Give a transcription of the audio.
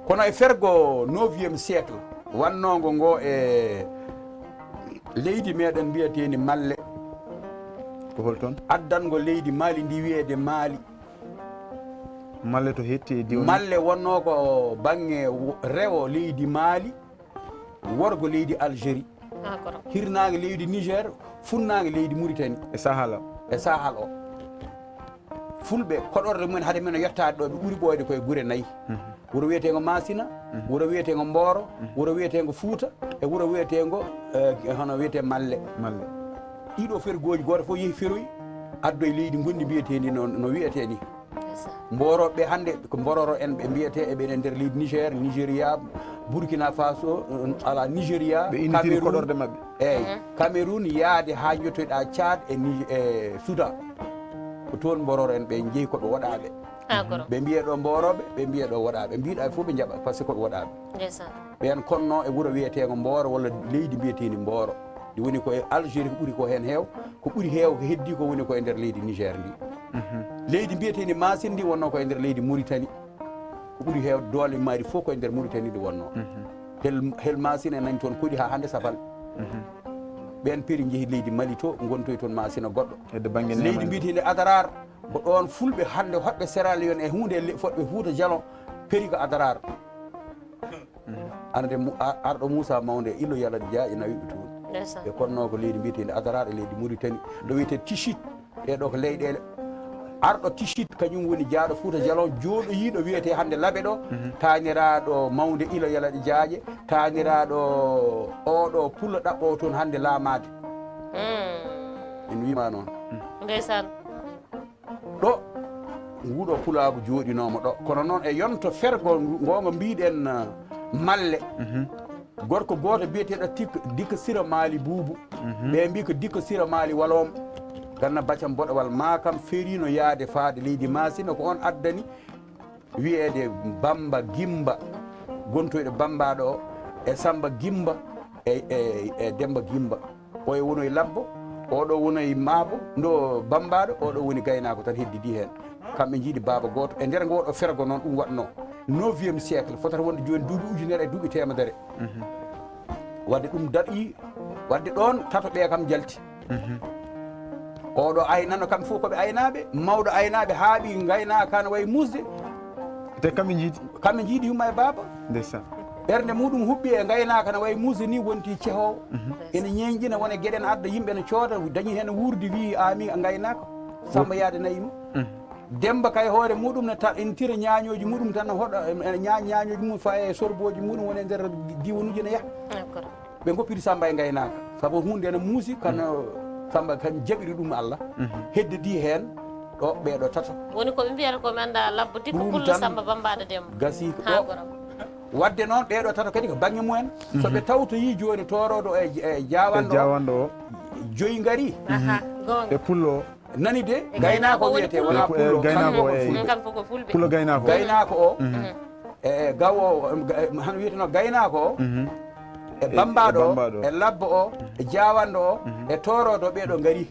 kono e fergo 9e siècle wannongo ngo e leydi meɗen mbiyeteni Malle ko holton addango leydi Mali ndi wiyede Mali Malle to hetti e diwni Malle wonno ko bangge rewo leydi Mali worgo leydi Algérie hirnague leydi Niger funnague leydi Mauritanie e sahal o fulɓe koɗorde mumen haade men yettade ɗo ɓe ɓuuri ɓoyde koye guure nayyi wuro wiyetego Masina wuro wiyetego Mboro wuro wiyetego Fouta e wuro wiyetego hono wiyete Malle ɗiɗo fergoji goto fof yeehi feroyi addoye leydi gondi mbiyetedi no wiyete ni mboroɓe hande ko mbororo en ɓe mbiyete eɓene nder leydi Niger Nigéria Burkina Faso ala Nigéria ɓe initiri koɗorde mabɓe eyyi Cameroun yaade ha jottoyɗa Tchad e Soudan ko toon mbororo en ɓe jeehi koɓe waɗaɓe ɓe mbiye ɗo mboroɓe ɓe mbiye ɗo waɗaɓe mbiɗa fof ɓe jaaɓa par ce que koɓe waɗaɓe ɓen konno e wuuro wiyetego Mboro walla leydi mbiyetedi Mboro ɗi woni koye Algérie ko ɓuuri ko hen heew ko ɓuuri heew ko heddi ko woni koye nder leydi Niger ndi leydi mbiyetedi Masine ndi wonno koye nder leydi Mauritanie ko ɓuuri heew doole maari fof koye nder Mauritanie ndi wonno hel Masine en nani toon koɗi ha hande safal ɓen peeri jeehi leydi Mali to gontoy toon Masina goɗɗo leydi mbiyetedi Adarar ko ɗon fulɓe hande hoɓɓe Sierra Leone e hunde foɗɓe Fouta Jalon peeri ko Adarar ande arɗo Moussa Mawde ilo Yalade Dia e nawiɓe toon ɓe konno ko leydi mbiyetedi Adarar e leydi Mauritanie ɗo wiyete Tichit ɗeɗo ko leyɗele arɗo Tichit kañum woni jaaɗo Fouta Jalon jooɗoyiɗo wiyete hande Laɓe ɗo taniraɗo Mawde ilo Yalade Diaje taniraɗo oɗo Pullo ɗaɓɓo toon hande laamade en wima noon ndeysan ɗo nguɗo pulagu jooɗinomo ɗo kono noon e yonto fergo gongo mbiɗen Malle gorko goto biyeteɗo Dikka Sira Maali Boubou ɓe mbi ko Dikka Sira Maali Walom ganna Baccam Boɗowal ma kam ferino yaade faade leydi Masina ko on addani wiyede Bamba Gimba gontoyɗo Bambaɗo o e Samba Gimba e Demba Gimba oye wonoye Labbo oɗo wonoye Maabo ndo Bambaɗo oɗo woni gaynako tan heddidi hen kamɓe jiiɗi baaba goto e nder ngoɗo fergo noon ɗum waɗno 9e siècle fotata wonde joni duuɓi ujunere e duuɓi temedere wadde ɗum daɗi wadde ɗon tato ɓe kam jalti oɗo aynano kamɓe fof koɓe aynaɓe mawɗo aynaɓe haaɓi gaynaka ne wayi musde te kamɓe jiiɗi yumma e baaba ndeysan ɓernde muɗum huɓɓi e gaynaka ne wayi musde ni wonti cehowo ene ñeñƴina wona gueɗen adda yimɓe ne cooda dañi hen wuurde wi ami gaynaka Samba yaade nayi mum Demba kay hoore muɗum ne en tira ñañoji muɗum tan hoɗa ñañoji mum fa e sorboji muɗum woni e nder diwanuji ne yaaha ɓe goppiri Samba e gaynaka saabu hunde ene muusi kano Samba kan jaɓiri ɗum Allah heddidi hen ɗo ɓeɗo tato woni koɓe mbiyata komi anda Labbo Dikka Pullo Samba Bambaɗo Demba gasi ɗo wadde noon ɓeɗo tato kadi ko banggue mumen soɓe tawtoyi joni toroɗo e jawanɗo o joyi gaari e Pullo nani de gaynako wiyete wona Pullo Pullo gaynako o e gawo hano wiyeteno gaynako o e Bambaɗo o e Labbo o e jawanɗo o e toroɗo ɓeɗo gaari